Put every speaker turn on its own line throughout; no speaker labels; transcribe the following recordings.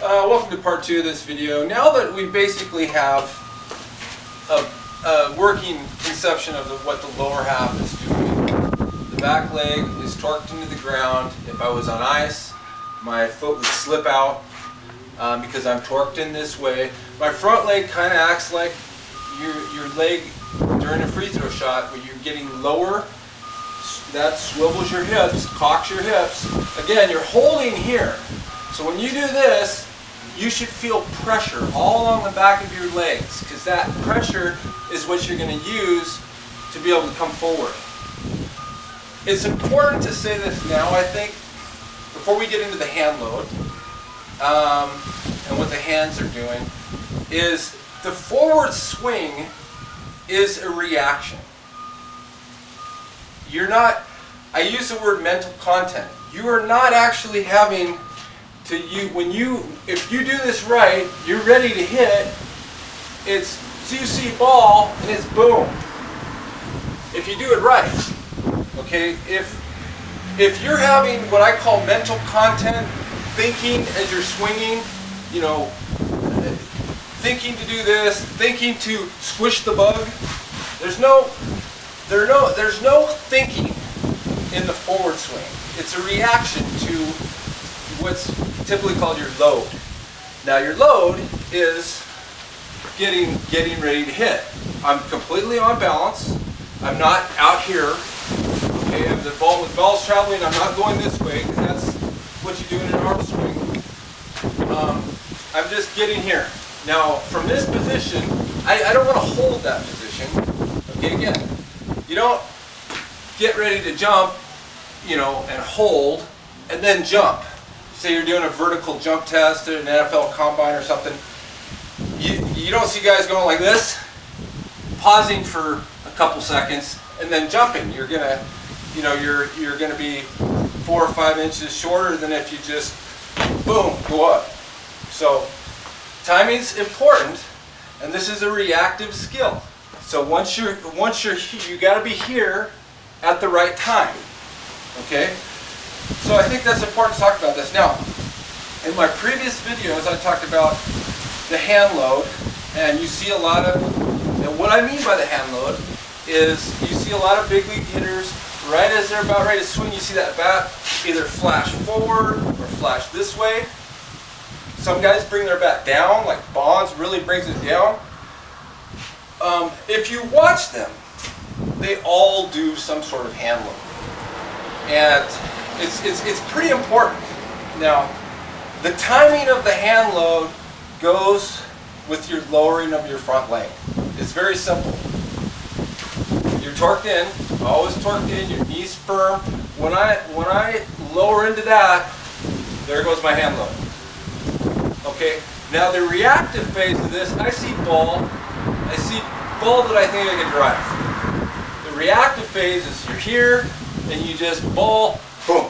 Welcome to part 2 of this video. Now that we basically have a working conception of what the lower half is doing, the back leg is torqued into the ground. If I was on ice, my foot would slip out because I'm torqued in this way. My front leg kind of acts like your leg during a free throw shot, where you're getting lower. That swivels your hips, cocks your hips. Again, you're holding here. So when you do this, you should feel pressure all along the back of your legs, because that pressure is what you're going to use to be able to come forward. It's important to say this now, I think, before we get into the hand load and what the hands are doing, is the forward swing is a reaction. You're not, I use the word mental content. You are not actually having to, if you do this right, you're ready to hit, it's you see ball and it's boom. If you do it right, okay? If you're having what I call mental content, thinking as you're swinging, you know, thinking to do this, thinking to squish the bug, there's no thinking in the forward swing. It's a reaction to what's typically called your load. Now your load is getting ready to hit. I'm completely on balance. I'm not out here. Okay, if the ball's traveling, I'm not going this way, because that's what you do in an arm swing. I'm just getting here. Now from this position, I don't want to hold that position. Okay, again, you don't get ready to jump, you know, and hold, and then jump. Say you're doing a vertical jump test at an NFL combine or something. You don't see guys going like this, pausing for a couple seconds, and then jumping. You're gonna, you know, you're gonna be 4 or 5 inches shorter than if you just boom go up. So timing's important, and this is a reactive skill. So once you're you got to be here at the right time. Okay. So I think that's important to talk about this. Now, in my previous videos, I talked about the hand load, and you see a lot of, and what I mean by the hand load is you see a lot of big league hitters, right as they're about ready to swing, you see that bat either flash forward or flash this way. Some guys bring their bat down, like Bonds really brings it down. If you watch them, they all do some sort of hand load. And it's pretty important. Now, the timing of the hand load goes with your lowering of your front leg. It's very simple. You're torqued in, always torqued in, your knees firm. When I lower into that, there goes my hand load. Okay, now the reactive phase of this, I see ball that I think I can drive. The reactive phase is you're here, and you just ball, boom.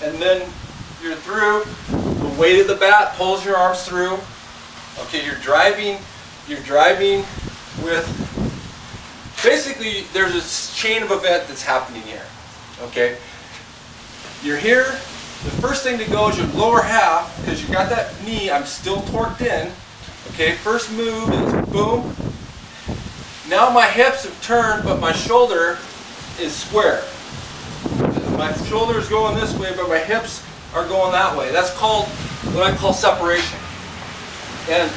And then you're through. The weight of the bat pulls your arms through. Okay, you're driving with, basically there's a chain of event that's happening here. Okay? You're here. The first thing to go is your lower half, because you got that knee, I'm still torqued in. Okay, first move is boom. Now my hips have turned, but my shoulder is square. My shoulder is going this way, but my hips are going that way. That's called what I call separation. And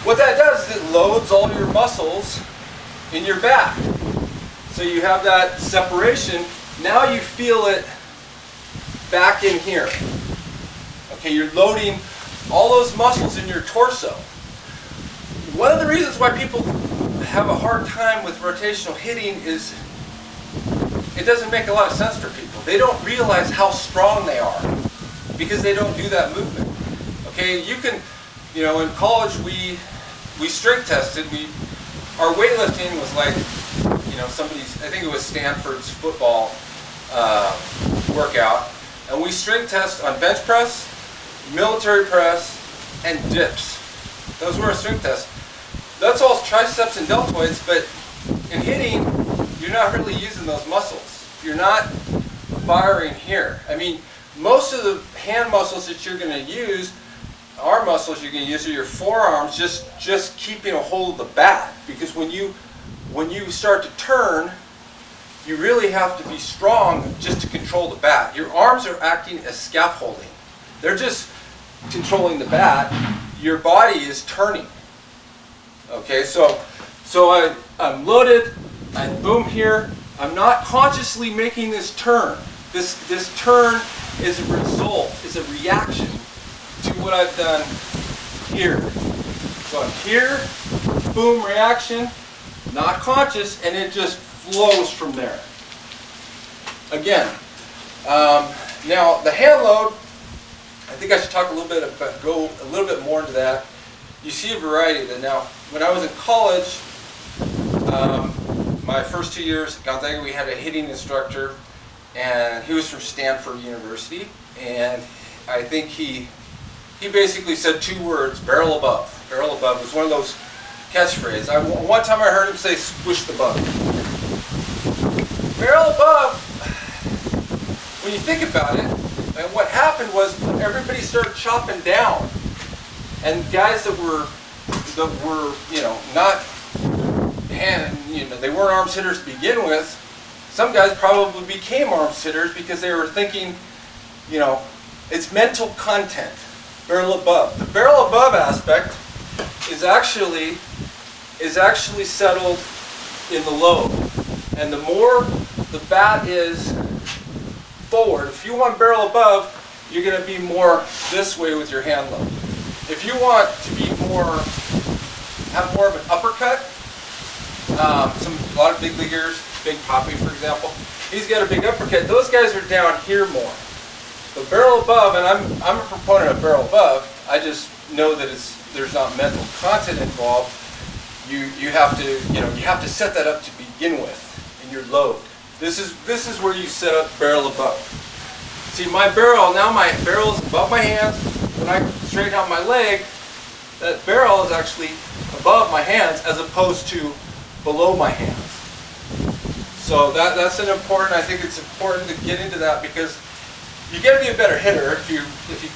what that does is it loads all your muscles in your back. So you have that separation. Now you feel it back in here. Okay, you're loading all those muscles in your torso. One of the reasons why people have a hard time with rotational hitting is it doesn't make a lot of sense for people. They don't realize how strong they are because they don't do that movement. Okay, you can, you know, in college we strength tested. Our weightlifting was like, you know, I think it was Stanford's football workout, and we strength test on bench press, military press, and dips. Those were our strength tests. That's all triceps and deltoids, but in hitting, you're not really using those muscles. You're not firing here. I mean, most of the hand muscles that you're going to use arm muscles you can use are your forearms, just keeping a hold of the bat, because when you start to turn, you really have to be strong just to control the bat. Your arms are acting as scaffolding. They're just controlling the bat. Your body is turning. Okay, so I'm loaded, I boom here. I'm not consciously making this turn. This turn is a result, is a reaction to what I've done here. So I'm here, boom, reaction, not conscious, and it just flows from there. Again, now the hand load, I think I should talk a little bit about, go a little bit more into that. You see a variety of it. Now, when I was in college, my first 2 years at Gonzaga, we had a hitting instructor, and he was from Stanford University, and I think he basically said 2 words: barrel above. Barrel above was one of those catchphrases. One time I heard him say, squish the bug. Barrel above, when you think about it, and what happened was everybody started chopping down, and guys that were not hand, they weren't arms hitters to begin with. Some guys probably became arms hitters because they were thinking, it's mental content. Barrel above. The barrel above aspect is actually settled in the load, and the more the bat is forward, if you want barrel above, you're going to be more this way with your hand load. If you want to be have more of an uppercut, a lot of big leaguers, Big Poppy for example, he's got a big uppercut. Those guys are down here more. The barrel above, and I'm a proponent of barrel above. I just know that there's not mental content involved. You have to set that up to begin with in your load. This is where you set up barrel above. See, my barrel is above my hands. When I straighten out my leg, that barrel is actually above my hands as opposed to below my hands. So that's an important. I think it's important to get into that, because you got to be a better hitter if you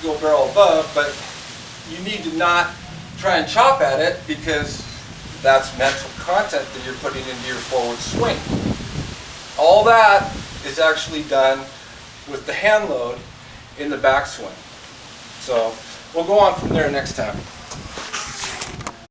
go barrel above, but you need to not try and chop at it, because that's mental content that you're putting into your forward swing. All that is actually done with the hand load in the backswing. So we'll go on from there next time.